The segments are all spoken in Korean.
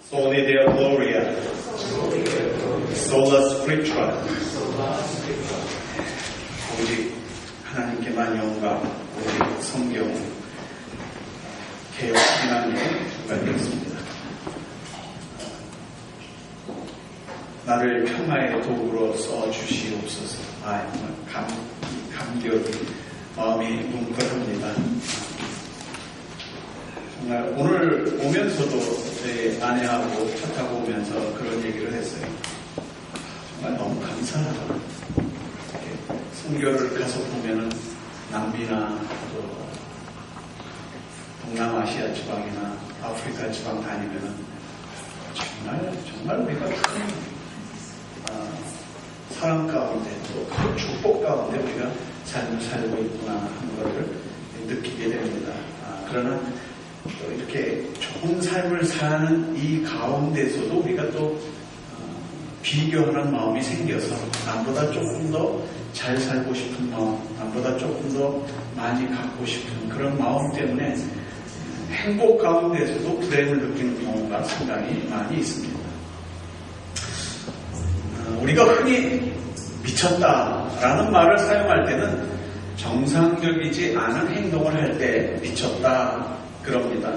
Soli Deo Gloria, Sola Scriptura. 오직 하나님께만 영광, 오직 성경, 개혁 신앙의 주관이었습니다. 나를 평화의 도구로 써주시옵소서. 감격이 마음이 뭉클합니다. 정말 오늘 오면서도 제 아내하고 차 타고 오면서 그런 얘기를 했어요. 정말 너무 감사하다. 선교를 가서 보면은 남미나 또 동남아시아 지방이나 아프리카 지방 다니면은 정말 우리가 큰 사랑 가운데 또 큰 축복 가운데 우리가 삶을 살고 있구나 하는 것을 느끼게 됩니다. 그러나 또 이렇게 좋은 삶을 사는 이 가운데서도 우리가 또 비교하는 마음이 생겨서 남보다 조금 더 잘 살고 싶은 마음, 남보다 조금 더 많이 갖고 싶은 그런 마음 때문에 행복 가운데서도 불행을 느끼는 경우가 상당히 많이 있습니다. 우리가 흔히 미쳤다라는 말을 사용할 때는 정상적이지 않은 행동을 할 때 미쳤다 그럽니다.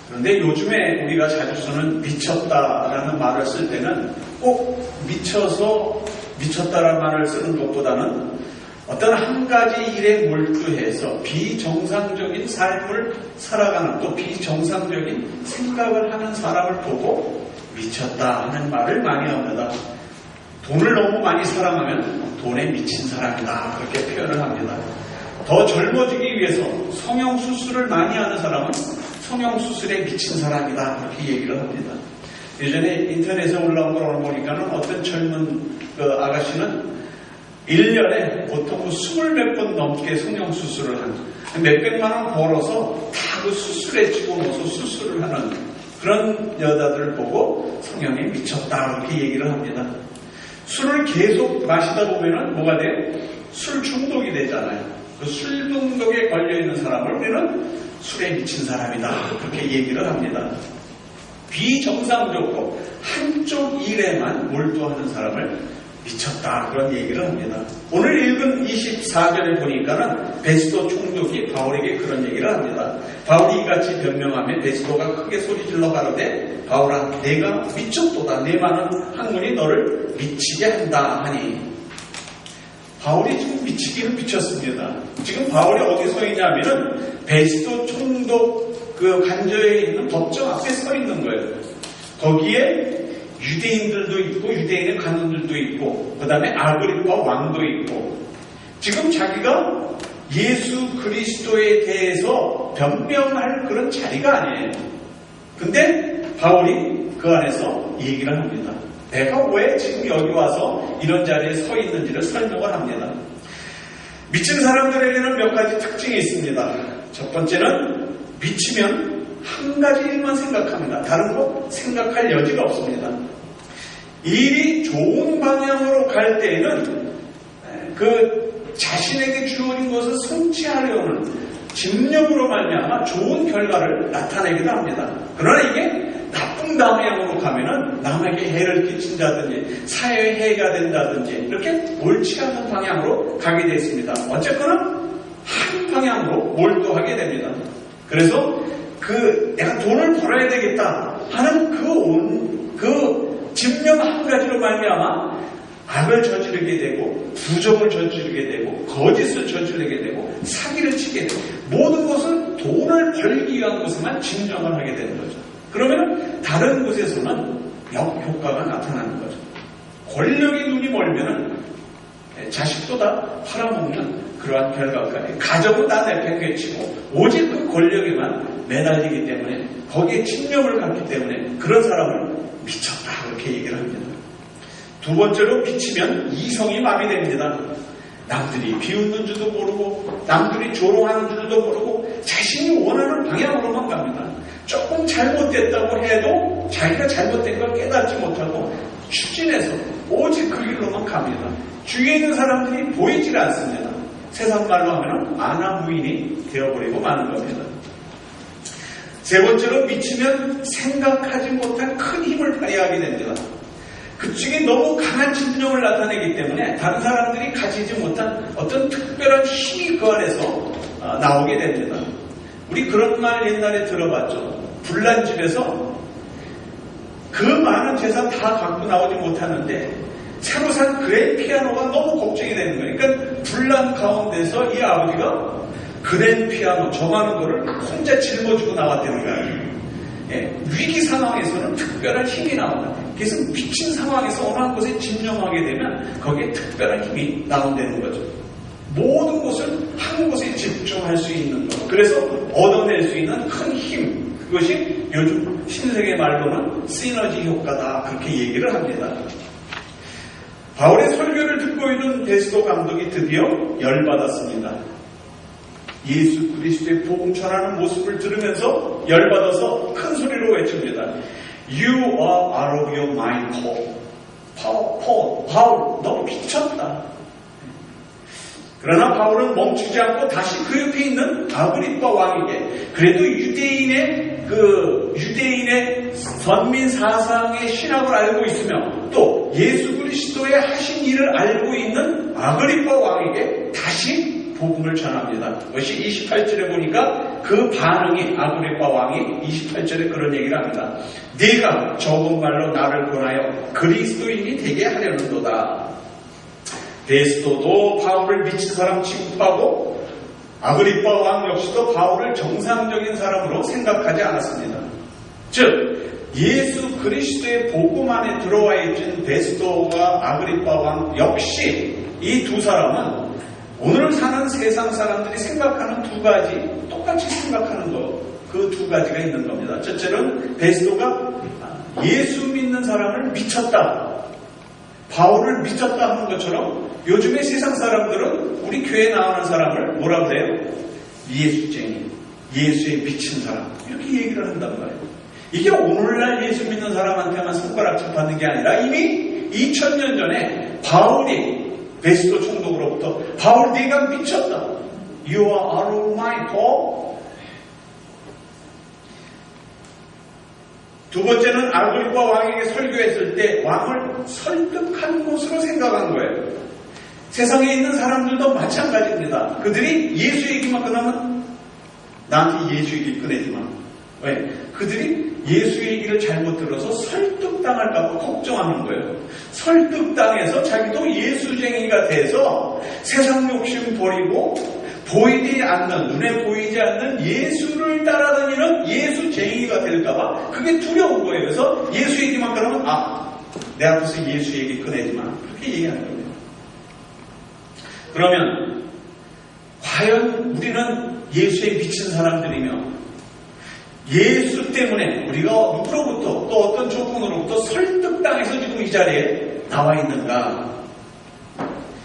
그런데 요즘에 우리가 자주 쓰는 미쳤다라는 말을 쓸 때는 꼭 미쳤다라는 말을 쓰는 것보다는 어떤 한 가지 일에 몰두해서 비정상적인 삶을 살아가는 또 비정상적인 생각을 하는 사람을 보고 미쳤다 하는 말을 많이 합니다. 돈을 너무 많이 사랑하면 돈에 미친 사람이다 그렇게 표현을 합니다. 더 젊어지기 위해서 성형수술을 많이 하는 사람은 성형수술에 미친 사람이다 그렇게 얘기를 합니다. 예전에 인터넷에 올라온 걸 보니까는 어떤 젊은 아가씨는 1년에 보통 20몇 번 넘게 성형수술을 한 몇백만 원 벌어서 다 그 수술에 집어넣어서 수술을 하는 그런 여자들을 보고 성형에 미쳤다 그렇게 얘기를 합니다. 술을 계속 마시다 보면은 뭐가 돼요? 술 중독이 되잖아요. 그 술 중독에 걸려있는 사람을 우리는 술에 미친 사람이다 그렇게 얘기를 합니다. 비정상적으로 한쪽 일에만 몰두하는 사람을 미쳤다 그런 얘기를 합니다. 오늘 읽은 24절에 보니까는 베스도 총독이 바울에게 그런 얘기를 합니다. 바울이 이같이 변명하며 베스도가 크게 소리질러 가로되 바울아 내가 미쳤도다 내 많은 학문이 너를 미치게 한다 하니 바울이 지금 미치기는 미쳤습니다. 지금 바울이 어디 서 있냐면은 베스도 총독 그 관저에 있는 법정 앞에 서 있는 거예요. 거기에 유대인들도 있고 유대인의 관원들도 있고 그 다음에 아그리파 왕도 있고 지금 자기가 예수 그리스도에 대해서 변명할 그런 자리가 아니에요. 근데 바울이 그 안에서 얘기를 합니다. 내가 왜 지금 여기 와서 이런 자리에 서 있는지를 설명을 합니다. 미친 사람들에게는 몇 가지 특징이 있습니다. 첫 번째는 미치면 한 가지 일만 생각합니다. 다른 거 생각할 여지가 없습니다. 일이 좋은 방향으로 갈 때에는 그 자신에게 주어진 것을 성취하려는 집념으로 말미암아 좋은 결과를 나타내기도 합니다. 그러나 이게 나쁜 방향으로 가면은 남에게 해를 끼친다든지 사회에 해가 된다든지 이렇게 옳지 않은 방향으로 가게 되어 있습니다. 어쨌거나 한 방향으로 몰두하게 됩니다. 그래서 내가 돈을 벌어야 되겠다 하는 그 집념 한 가지로 말미암아 악을 저지르게 되고 부정을 저지르게 되고 거짓을 저지르게 되고 사기를 치게 되고 모든 것을 돈을 벌기 위한 것에만 집념을 하게 되는 거죠. 그러면 다른 곳에서는 역효과가 나타나는 거죠. 권력이 눈이 멀면은 자식도 다 팔아먹는 그러한 결과까지 가족은 다 내팽개치고 오직 그 권력에만 매달리기 때문에 거기에 집념을 갖기 때문에 그런 사람을 미쳤다 그렇게 얘기를 합니다. 두 번째로 미치면 이성이 마비됩니다. 남들이 비웃는 줄도 모르고 남들이 조롱하는 줄도 모르고 자신이 원하는 방향으로만 갑니다. 조금 잘못됐다고 해도 자기가 잘못된 걸 깨닫지 못하고 추진해서 오직 그 길로만 갑니다. 주위에 있는 사람들이 보이질 않습니다. 세상 말로 하면 아나무인이 되어버리고 마는 겁니다. 세 번째로 미치면 생각하지 못한 큰 시작이 됩니다. 그쪽이 너무 강한 진정을 나타내기 때문에 다른 사람들이 가지지 못한 어떤 특별한 힘이 그 안에서 나오게 됩니다. 우리 그런 말 옛날에 들어봤죠. 불난 집에서 그 많은 재산 다 갖고 나오지 못하는데 새로 산 그랜 피아노가 너무 걱정이 되는 거예요. 그러니까 불난 가운데서 이 아버지가 그랜 피아노 저 많은 거를 혼자 짊어지고 나왔다는 거예요. 예, 위기 상황에서는 특별한 힘이 나온다. 그래서 미친 상황에서 어느 한 곳에 집중하게 되면 거기에 특별한 힘이 나온다는 거죠. 모든 것을 한 곳에 집중할 수 있는 것. 그래서 얻어낼 수 있는 큰 힘. 그것이 요즘 신세계 말로는 시너지 효과다. 그렇게 얘기를 합니다. 바울의 설교를 듣고 있는 베스도 감독이 드디어 열받았습니다. 예수 그리스도의 복음 전하는 모습을 들으면서 열받아서 큰 소리로 외칩니다. You are out of your mind, Paul. 바울, 너 미쳤다. 그러나 바울은 멈추지 않고 다시 그 옆에 있는 아그리빠 왕에게 그래도 유대인의 선민 사상의 신학을 알고 있으며 또 예수 그리스도의 하신 일을 알고 있는 아그리빠 왕에게 다시 복음을 전합니다. 그것이 28절에 보니까 그 반응이 아그리빠 왕이 28절에 그런 얘기를 합니다. 네가 적은 말로 나를 권하여 그리스도인이 되게 하려는도다. 베스도도 바울을 미친 사람 취급하고 아그리빠 왕 역시도 바울을 정상적인 사람으로 생각하지 않았습니다. 즉 예수 그리스도의 복음 안에 들어와 있는 베스도와 아그리빠 왕 역시 이 두 사람은 오늘 사는 세상 사람들이 생각하는 두 가지 똑같이 생각하는 것, 그 두 가지가 있는 겁니다. 첫째는 베스도가 예수 믿는 사람을 미쳤다. 바울을 미쳤다 하는 것처럼 요즘의 세상 사람들은 우리 교회에 나오는 사람을 뭐라 그래요? 예수쟁이, 예수에 미친 사람 이렇게 얘기를 한단 말이에요. 이게 오늘날 예수 믿는 사람한테만 손가락질 받는 게 아니라 이미 2000년 전에 바울이 베스도 총독으로부터 바울 네가 미쳤다. You are out of mind, Paul. 두 번째는 아그리빠 왕에게 설교했을 때 왕을 설득한 것으로 생각한 거예요. 세상에 있는 사람들도 마찬가지입니다. 그들이 예수 얘기만 꺼내면 나한테 예수 얘기 꺼내지 마. 왜? 그들이 예수 얘기를 잘못 들어서 설득당할까 봐 걱정하는 거예요. 설득당해서 자기도 예수쟁이가 돼서 세상 욕심 버리고 보이지 않는, 눈에 보이지 않는 예수를 따라다니는 예수쟁이가 될까 봐 그게 두려운 거예요. 그래서 예수 얘기만 꺼내면 내 앞에서 예수 얘기 꺼내지 마. 그렇게 얘기하는 거예요. 그러면 과연 우리는 예수에 미친 사람들이며 예수 때문에 우리가 누구로부터 또 어떤 조건으로부터 설득당해서 지금 이 자리에 나와 있는가?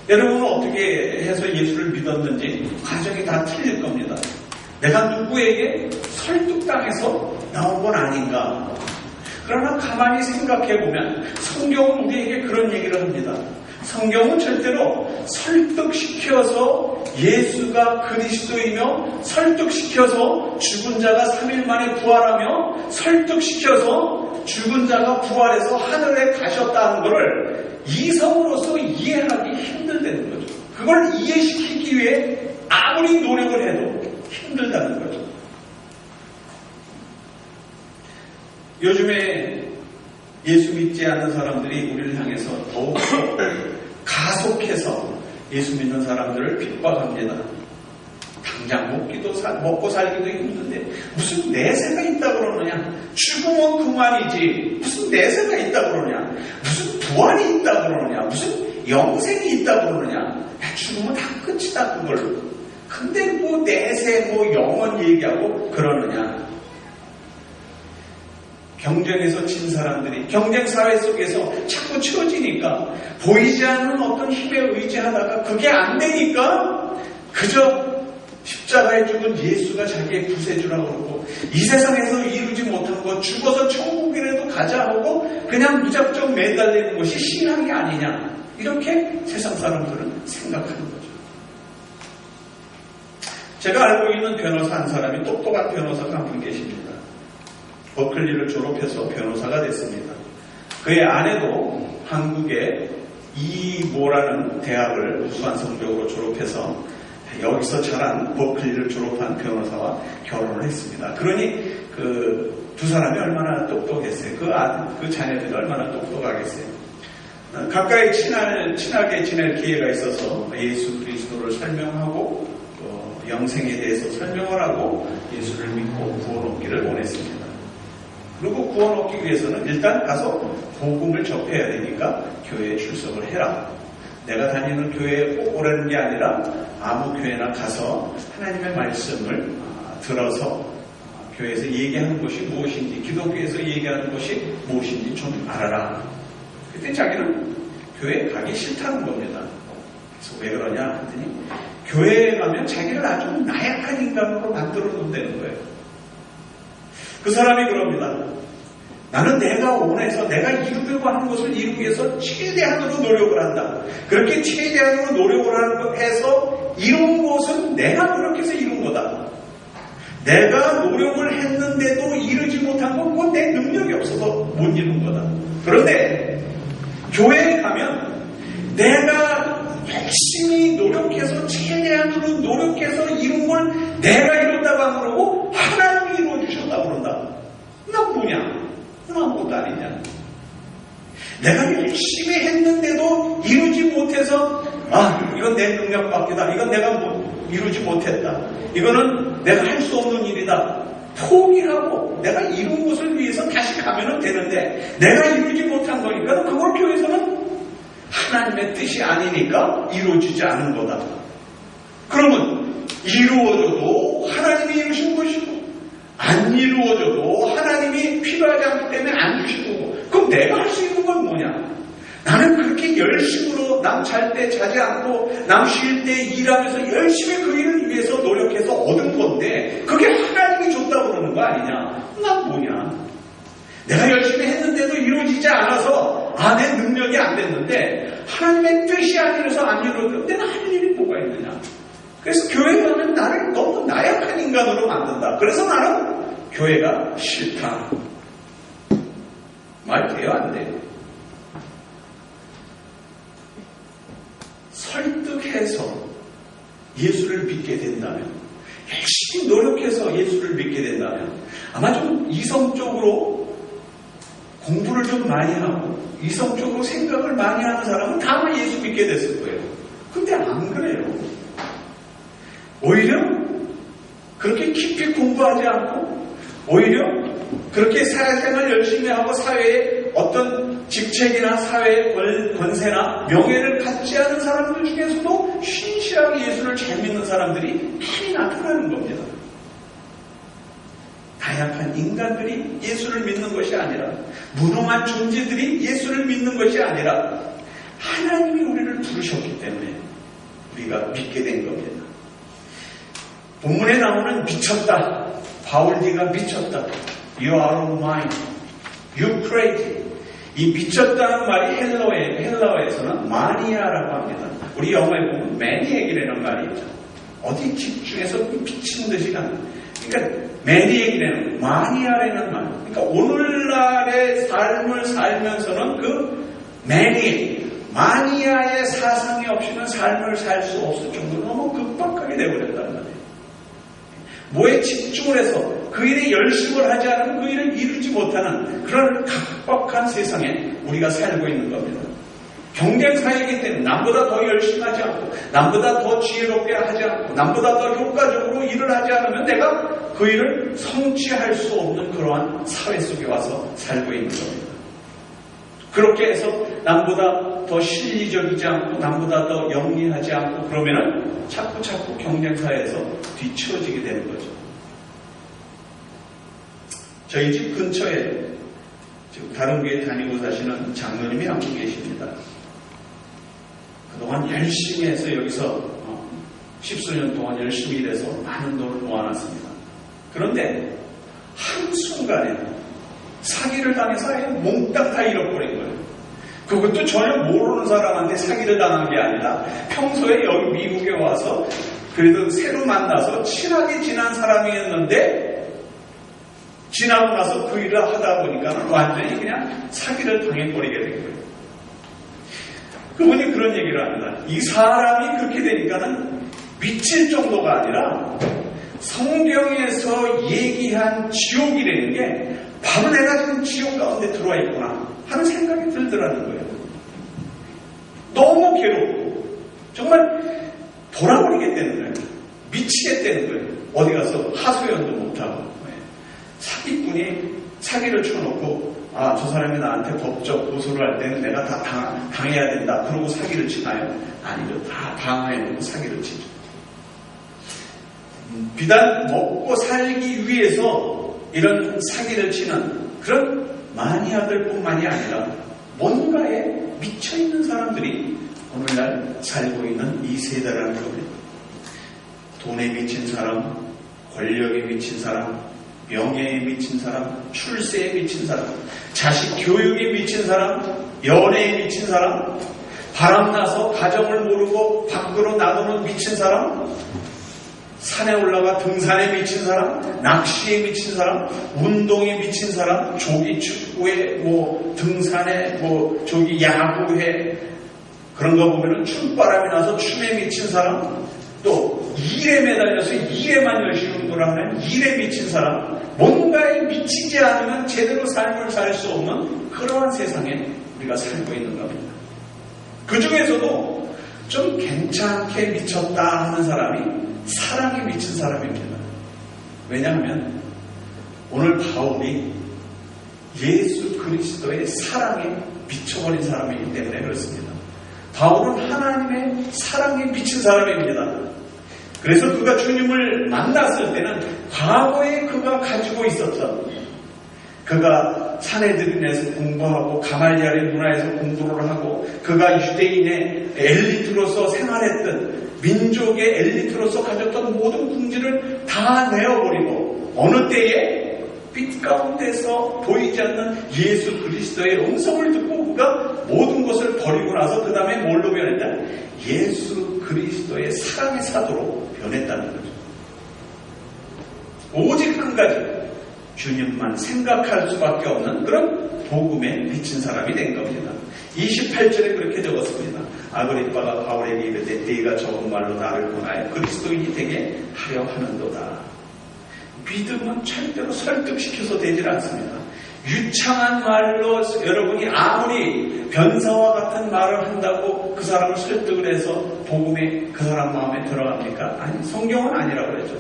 여러분은 어떻게 해서 예수를 믿었는지 과정이 다 틀릴 겁니다. 내가 누구에게 설득당해서 나온 건 아닌가? 그러나 가만히 생각해보면 성경은 우리에게 그런 얘기를 합니다. 성경은 절대로 설득시켜서 예수가 그리스도이며 설득시켜서 죽은 자가 3일 만에 부활하며 설득시켜서 죽은 자가 부활해서 하늘에 가셨다는 것을 이성으로서 이해하기 힘들다는 거죠. 그걸 이해시키기 위해 아무리 노력을 해도 힘들다는 거죠. 요즘에 예수 믿지 않는 사람들이 우리를 향해서 더욱 가속해서 예수 믿는 사람들을 핍박합니다. 당장 먹고 살기도 힘든데 무슨 내세가 있다고 그러느냐? 죽으면 그만이지 무슨 내세가 있다고 그러냐? 무슨 부활이 있다고 그러느냐? 무슨 영생이 있다고 그러느냐? 죽으면 다 끝이다 그걸로. 근데 뭐 내세 뭐 영원 얘기하고 그러느냐? 경쟁에서 진 사람들이 경쟁 사회 속에서 자꾸 치워지니까 보이지 않는 어떤 힘에 의지하다가 그게 안 되니까 그저 십자가에 죽은 예수가 자기의 구세주라고 그러고 이 세상에서 이루지 못한 것 죽어서 천국이라도 가자 하고 그냥 무작정 매달리는 것이 신앙이 아니냐 이렇게 세상 사람들은 생각하는 거죠. 제가 알고 있는 변호사 한 사람이 똑똑한 변호사가 한 분 계십니다. 버클리를 졸업해서 변호사가 됐습니다. 그의 아내도 한국의 이모라는 대학을 우수한 성적으로 졸업해서 여기서 자란 버클리를 졸업한 변호사와 결혼을 했습니다. 그러니 그 두 사람이 얼마나 똑똑했어요. 그 자녀들이 얼마나 똑똑하겠어요. 가까이 친하게 지낼 기회가 있어서 예수 그리스도를 설명하고 영생에 대해서 설명을 하고 예수를 믿고 구원 얻기를 원했습니다. 그리고 구원 얻기 위해서는 일단 가서 복음을 접해야 되니까 교회에 출석을 해라. 내가 다니는 교회에 꼭 오라는 게 아니라 아무 교회나 가서 하나님의 말씀을 들어서 교회에서 얘기하는 것이 무엇인지, 기독교에서 얘기하는 것이 무엇인지 좀 알아라. 그때 자기는 교회에 가기 싫다는 겁니다. 그래서 왜 그러냐 했더니 교회에 가면 자기를 아주 나약한 인간으로 만들어 놓는다는 거예요. 그 사람이 그럽니다. 나는 내가 원해서 내가 이루려고 하는 것을 이루기 위해서 최대한으로 노력을 한다. 그렇게 최대한으로 노력을 해서 이룬 것은 내가 노력해서 이룬 거다. 내가 노력을 했는데도 이루지 못한 건 그건 내 능력이 없어서 못 이룬 거다. 그런데 교회에 가면 내가 열심히 노력해서 최대한으로 노력해서 이룬 걸 내가 이뤘다고 안 그러고 하나님이 이루어주셨다고 그런다. 난 뭐냐? 난 아무것도 아니냐? 내가 열심히 했는데도 이루지 못해서 이건 내 능력 밖이다. 이건 내가 이루지 못했다. 이거는 내가 할 수 없는 일이다. 포기하고 내가 이룬 것을 위해서 다시 가면 되는데 내가 이루지 못한 거니까 그걸 교회에서는 하나님의 뜻이 아니니까 이루어지지 않은 거다. 그러면 이루어져도 하나님이 이루신 것이고 안 이루어져도 하나님이 필요하지 않기 때문에 안 주신 거고 그럼 내가 할 수 있는 건 뭐냐? 나는 그렇게 열심으로 남 잘 때 자지 않고 남 쉴 때 일하면서 열심히 그 일을 위해서 노력해서 얻은 건데 그게 하나님이 줬다고 그러는 거 아니냐? 난 뭐냐? 내가 열심히 했는데도 이루어지지 않아서 내 능력이 안 됐는데 하나님의 뜻이 아니라서 안 이루어졌는데 내가 할 일이 뭐가 있느냐? 그래서 교회 가면 나를 너무 나약한 인간으로 만든다. 그래서 나는 교회가 싫다. 말 돼요? 안 돼요? 설득해서 예수를 믿게 된다면, 열심히 노력해서 예수를 믿게 된다면, 아마 좀 이성적으로 공부를 좀 많이 하고, 이성적으로 생각을 많이 하는 사람은 다 아마 예수 믿게 됐을 거예요. 근데 안 그래요. 오히려 그렇게 깊이 공부하지 않고, 오히려 그렇게 사회생활 열심히 하고 사회에 어떤 직책이나 사회의 권세나 명예를 갖지 않은 사람들 중에서도 신실하게 예수를 잘 믿는 사람들이 많이 나타나는 겁니다. 다양한 인간들이 예수를 믿는 것이 아니라 무능한 존재들이 예수를 믿는 것이 아니라 하나님이 우리를 부르셨기 때문에 우리가 믿게 된 겁니다. 본문에 나오는 미쳤다. 바울 네가 미쳤다. You are out of mind. You crazy. 이 미쳤다는 말이 헬라어에서는 마니아라고 합니다. 우리 영어에 보면 매니액이라는 말이 있죠. 어디 집중해서 미친 듯이 가는. 그러니까 매니액이라는 마니아라는 말. 그러니까 오늘날의 삶을 살면서는 그 매니액, 마니아의 사상이 없이는 삶을 살 수 없을 정도로 너무 급박하게 되어버렸다는 말이에요. 뭐에 집중을 해서 그 일에 열심을 하지 않으면 그 일을 이루지 못하는 그런 각박한 세상에 우리가 살고 있는 겁니다. 경쟁사이기 때문에 남보다 더 열심히 하지 않고 남보다 더 지혜롭게 하지 않고 남보다 더 효과적으로 일을 하지 않으면 내가 그 일을 성취할 수 없는 그러한 사회 속에 와서 살고 있는 겁니다. 그렇게 해서 남보다 더 실리적이지 않고 남보다 더 영리하지 않고 그러면은 자꾸 경쟁사에서 뒤처지게 되는 거죠. 저희 집 근처에 지금 다른 교회 다니고 사시는 장로님이 한 분 계십니다. 그동안 열심히 해서 여기서 10수년 동안 열심히 일해서 많은 돈을 모아놨습니다. 그런데 한순간에 사기를 당해서 몽땅 다 잃어버린 거예요. 그것도 전혀 모르는 사람한테 사기를 당한 게 아니라 평소에 여기 미국에 와서 그래도 새로 만나서 친하게 지난 사람이었는데 지나고 나서 그 일을 하다 보니까 완전히 그냥 사기를 당해버리게 된 거예요. 그분이 그런 얘기를 합니다. 이 사람이 그렇게 되니까는 미칠 정도가 아니라 성경에서 얘기한 지옥이라는 게 바로 내가 지금 지옥 가운데 들어와 있구나 하는 생각이 들더라는 거예요. 너무 괴롭고 정말 돌아버리게 되는 거예요. 미치게 되는 거예요. 어디 가서 하소연도 못하고 사기꾼이 사기를 쳐놓고 저 사람이 나한테 법적 고소를 할 때는 내가 다 당해야 된다. 그러고 사기를 치나요? 아니죠. 다 방어해놓고 사기를 치죠. 비단 먹고 살기 위해서 이런 사기를 치는 그런 마니아들 뿐만이 아니라 뭔가에 미쳐있는 사람들이 오늘날 살고 있는 이 세대라는 겁니다. 돈에 미친 사람, 권력에 미친 사람, 명예에 미친 사람, 출세에 미친 사람, 자식 교육에 미친 사람, 연애에 미친 사람, 바람나서 가정을 모르고 밖으로 나가는 미친 사람, 산에 올라가 등산에 미친 사람, 낚시에 미친 사람, 운동에 미친 사람, 조기 축구에, 등산에, 조기 야구에, 그런 거 보면은 춤바람이 나서 춤에 미친 사람, 또 일에 매달려서 일에만 열심히 운동하는 일에 미친 사람, 뭔가에 미치지 않으면 제대로 삶을 살 수 없는 그러한 세상에 우리가 살고 있는 겁니다. 그 중에서도 좀 괜찮게 미쳤다 하는 사람이 사랑에 미친 사람입니다. 왜냐하면 오늘 바울이 예수 그리스도의 사랑에 미쳐버린 사람이기 때문에 그렇습니다. 바울은 하나님의 사랑에 미친 사람입니다. 그래서 그가 주님을 만났을 때는 과거에 그가 가지고 있었던, 그가 사내들인에서 공부하고 가말리엘의 문화에서 공부를 하고 그가 유대인의 엘리트로서 생활했던, 민족의 엘리트로서 가졌던 모든 궁지를 다 내어버리고 어느 때에 빛 가운데서 보이지 않는 예수 그리스도의 음성을 듣고 그가 모든 것을 버리고 나서 그 다음에 뭘로 변했다? 예수 그리스도의 사랑의 사도로 변했다는 거죠. 오직 한 가지, 주님만 생각할 수밖에 없는 그런 복음에 미친 사람이 된 겁니다. 28절에 그렇게 적었습니다. 아그리빠가 바울에게 이르되 네가 적은 말로 나를 권하여 그리스도인이 되게 하려 하는도다. 믿음은 절대로 설득시켜서 되질 않습니다. 유창한 말로 여러분이 아무리 변사와 같은 말을 한다고 그 사람을 설득을 해서 복음에 그 사람 마음에 들어갑니까? 아니, 성경은 아니라고 그러죠.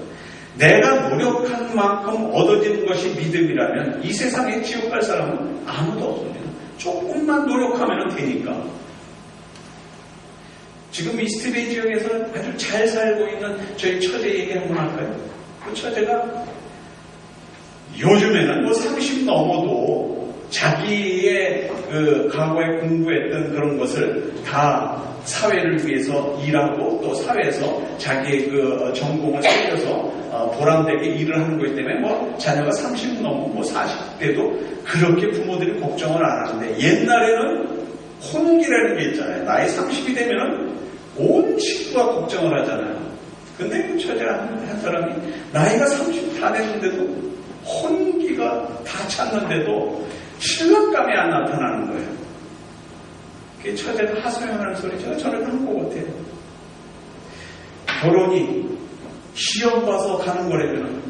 내가 노력한 만큼 얻어지는 것이 믿음이라면 이 세상에 지옥 갈 사람은 아무도 없습니다. 조금만 노력하면 되니까. 지금 이스트베이 지역에서 아주 잘 살고 있는 저희 처제 얘기 한번 할까요? 그 처제가 요즘에는 30 넘어도 자기의 과거에 공부했던 그런 것을 다 사회를 위해서 일하고 또 사회에서 자기의 전공을 살려서 보람되게 일을 하는 거기 때문에 자녀가 30 넘고 40대도 그렇게 부모들이 걱정을 안 하는데, 옛날에는 혼기라는 게 있잖아요. 나이 30이 되면은 온 식구가 걱정을 하잖아요. 근데 그 처제 한 사람이 나이가 30 다 됐는데도 혼기가 다 찼는데도 신랑감이 안 나타나는 거예요. 그게 처제가 하소연하는 소리 제가 저를 한 것 같아요. 결혼이 시험 봐서 가는 거라면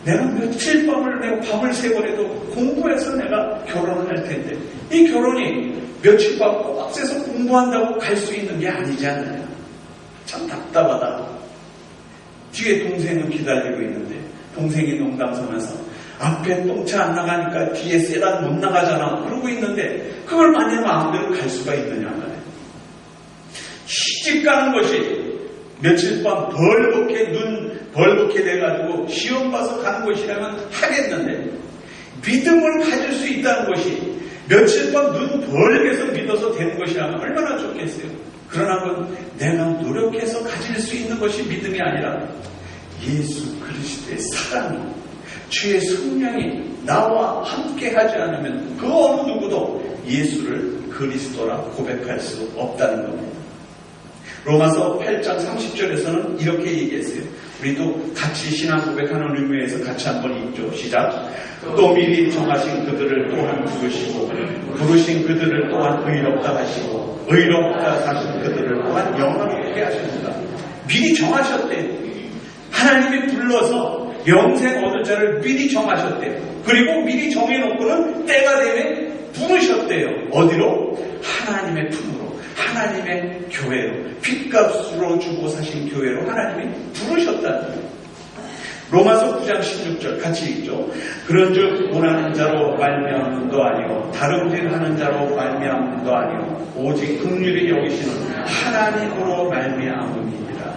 내가 며칠 내가 밤을 새고라도 공부해서 내가 결혼을 할 텐데, 이 결혼이 며칠 밤 꼭 새서 공부한다고 갈 수 있는 게 아니지 않느냐. 참 답답하다. 뒤에 동생은 기다리고 있는데 동생이 농담 삼아서 앞에 똥차 안 나가니까 뒤에 세단 못 나가잖아 그러고 있는데 그걸 만약 마음대로 갈 수가 있느냐 말이에요. 시집 가는 것이 며칠 밤 벌겋게 돼가지고 시험 봐서 가는 것이라면 하겠는데, 믿음을 가질 수 있다는 것이 며칠 밤 눈 벌게서 믿어서 되는 것이라면 얼마나 좋겠어요. 그러나 그건 내가 노력해서 가질 수 있는 것이 믿음이 아니라 예수 그리스도의 사랑이, 주의 성령이 나와 함께 하지 않으면 그 어느 누구도 예수를 그리스도라 고백할 수 없다는 겁니다. 로마서 8장 30절에서는 이렇게 얘기했어요. 우리도 같이 신앙 고백하는 의미에서 같이 한번 읽죠. 시작. 또 미리 정하신 그들을 또한 부르시고 부르신 그들을 또한 의롭다 하시고 의롭다 하신 그들을 또한 영원하게 하십니다. 미리 정하셨대요. 하나님이 불러서 영생 얻을 자를 미리 정하셨대요. 그리고 미리 정해놓고는 때가 되면 부르셨대요. 어디로? 하나님의 품으로, 하나님의 교회로, 핏값으로 주고 사신 교회로 하나님이 부르셨다는 거예요. 로마서 9장 16절 같이 읽죠. 그런즉 원하는 자로 말미암음도 아니요 다름질하는 자로 말미암음도 아니요 오직 긍휼히 여기시는 하나님으로 말미암음입니다.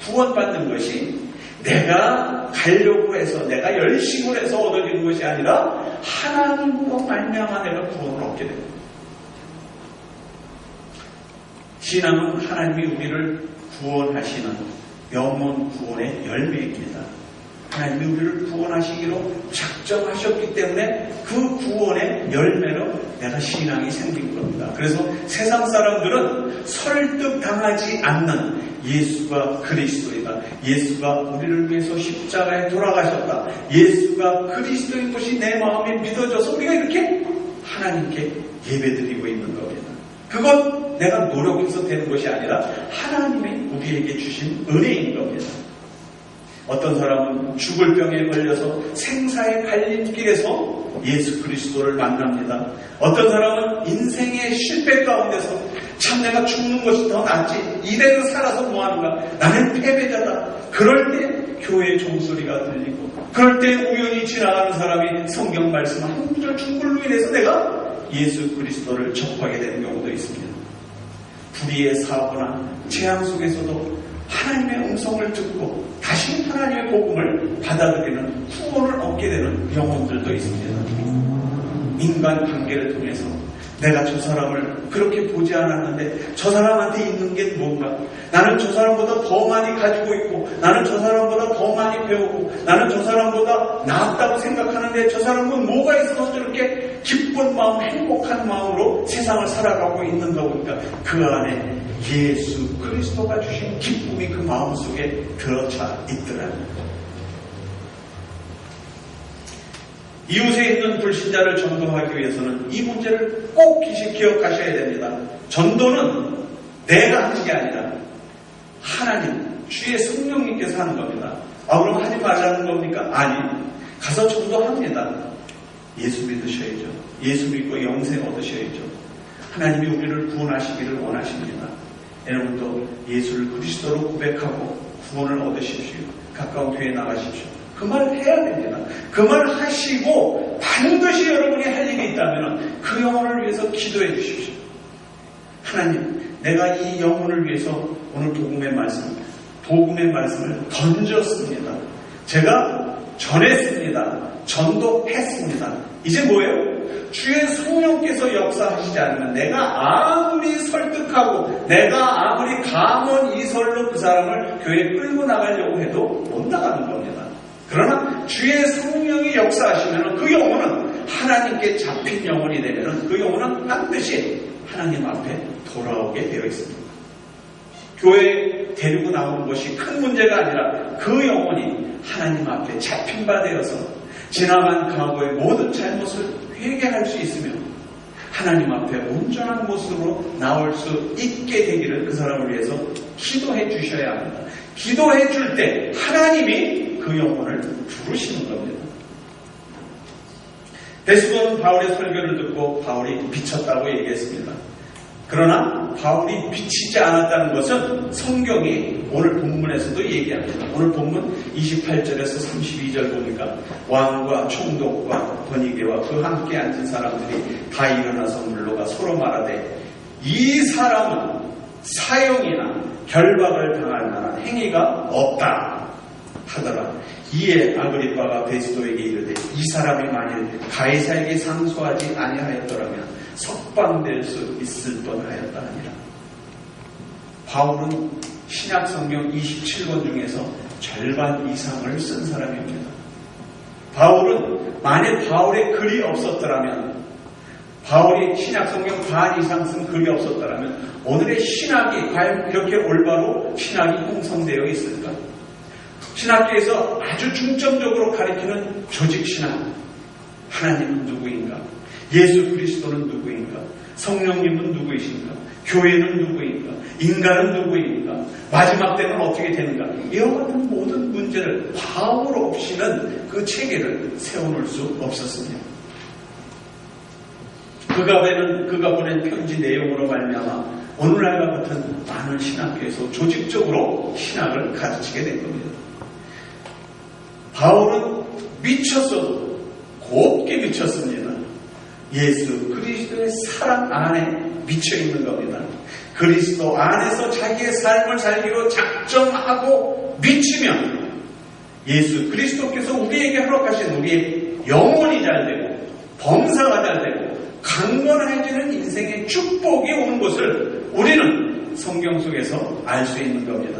구원받는 것이 내가 가려고 해서 내가 열심을 해서 얻어지는 것이 아니라 하나님으로 말미암아 내가 구원을 얻게 됩니다. 신앙은 하나님이 우리를 구원하시는 영원 구원의 열매입니다. 하나님이 우리를 구원하시기로 작정하셨기 때문에 그 구원의 열매로 내가 신앙이 생긴 겁니다. 그래서 세상 사람들은 설득당하지 않는 예수가 그리스도이다. 예수가 우리를 위해서 십자가에 돌아가셨다. 예수가 그리스도인 것이 내 마음에 믿어져서 우리가 이렇게 하나님께 예배드리고 있는 겁니다. 그건 내가 노력해서 되는 것이 아니라 하나님이 우리에게 주신 은혜인 겁니다. 어떤 사람은 죽을 병에 걸려서 생사의 갈림길에서 예수 그리스도를 만납니다. 어떤 사람은 인생의 실패 가운데서 참 내가 죽는 것이 더 낫지, 이대로 살아서 뭐하는가, 나는 패배자다. 그럴 때 교회의 종소리가 들리고, 그럴 때 우연히 지나가는 사람이 성경 말씀 한 구절 중불로 인해서 내가 예수 그리스도를 접하게 되는 경우도 있습니다. 불의의 사고나 재앙 속에서도 하나님의 음성을 듣고 다시 하나님의 복음을 받아들이는 구원을 얻게 되는 영혼들도 있습니다. 인간 관계를 통해서 내가 저 사람을 그렇게 보지 않았는데 저 사람한테 있는 게 뭔가, 나는 저 사람보다 더 많이 가지고 있고, 나는 저 사람보다 더 많이 배우고, 나는 저 사람보다 낫다고 생각하는데 저 사람은 뭐가 있어서 저렇게 기쁜 마음, 행복한 마음으로 세상을 살아가고 있는가 보니까 그 안에 예수 그리스도가 주신 기쁨이 그 마음속에 들어차 있더라고요. 이웃에 있는 불신자를 전도하기 위해서는 이 문제를 꼭 기억하셔야 됩니다. 전도는 내가 하는 게 아니라 하나님, 주의 성령님께서 하는 겁니다. 아, 그럼 하지 말라는 겁니까? 아니, 가서 전도합니다. 예수 믿으셔야죠. 예수 믿고 영생 얻으셔야죠. 하나님이 우리를 구원하시기를 원하십니다. 여러분도 예수를 그리스도로 고백하고 구원을 얻으십시오. 가까운 교회에 나가십시오. 그 말을 해야 됩니다. 그 말을 하시고 반드시 여러분이 할 일이 있다면 그 영혼을 위해서 기도해 주십시오. 하나님, 내가 이 영혼을 위해서 오늘 복음의 말씀을 던졌습니다. 제가 전했습니다. 전도했습니다. 이제 뭐예요? 주의 성령께서 역사하시지 않으면 내가 아무리 설득하고 내가 아무리 감언 이설로 그 사람을 교회에 끌고 나가려고 해도 못 나가는 겁니다. 그러나 주의 성령이 역사하시면 그 영혼은 하나님께 잡힌 영혼이 되면 그 영혼은 반드시 하나님 앞에 돌아오게 되어 있습니다. 교회에 데리고 나오는 것이 큰 문제가 아니라 그 영혼이 하나님 앞에 잡힌 바 되어서 지나간 과거의 모든 잘못을 회개할 수 있으며 하나님 앞에 온전한 모습으로 나올 수 있게 되기를 그 사람을 위해서 기도해 주셔야 합니다. 기도해 줄 때 하나님이 그 영혼을 부르시는 겁니다. 베스도는 바울의 설교를 듣고 바울이 미쳤다고 얘기했습니다. 그러나 바울이 미치지 않았다는 것은 성경이 오늘 본문에서도 얘기합니다. 오늘 본문 28절에서 32절 보니까 왕과 총독과 번이게와 그 함께 앉은 사람들이 다 일어나서 물러가 서로 말하되 이 사람은 사형이나 결박을 당할 만한 행위가 없다 하더라. 이에 아그리빠가 베스도에게 이르되 이 사람이 만일 가이사에게 상소하지 아니하였더라면 석방될 수 있을 뻔하였다 하니라. 바울은 신약성경 27권 중에서 절반 이상을 쓴 사람입니다. 바울은 만일 바울의 글이 없었더라면 바울이 신약 성경 반 이상 쓴 글이 없었다면 오늘의 신학이 과연 그렇게 올바로 신학이 형성되어 있을까? 신학계에서 아주 중점적으로 가리키는 조직신학. 하나님은 누구인가? 예수 그리스도는 누구인가? 성령님은 누구이신가? 교회는 누구인가? 인간은 누구인가? 마지막 때는 어떻게 되는가? 이와 같은 모든 문제를 바울 없이는 그 체계를 세워놓을 수 없었습니다. 그가 보낸 편지 내용으로 말미암아 오늘날과 같은 많은 신학교에서 조직적으로 신학을 가르치게 된 겁니다. 바울은 미쳤어도 곱게 미쳤습니다. 예수 그리스도의 사랑 안에 미쳐 있는 겁니다. 그리스도 안에서 자기의 삶을 살기로 작정하고 미치면 예수 그리스도께서 우리에게 허락하신 우리의 영혼이 잘되고 범사가 잘되고 강건해지는 인생의 축복이 오는 것을 우리는 성경 속에서 알 수 있는 겁니다.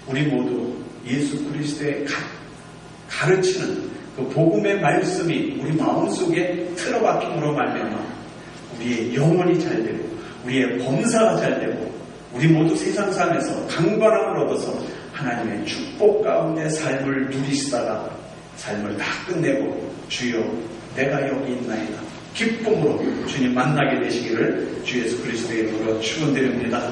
우리 모두 예수 그리스도의 가르치는 그 복음의 말씀이 우리 마음속에 틀어박힘으로 말미암아 우리의 영혼이 잘되고 우리의 범사가 잘되고 우리 모두 세상 삶에서 강건함을 얻어서 하나님의 축복 가운데 삶을 누리시다가 삶을 다 끝내고 주여 내가 여기 있나이다 기쁨으로 주님 만나게 되시기를 주 예수 그리스도의 이름으로 축원드립니다.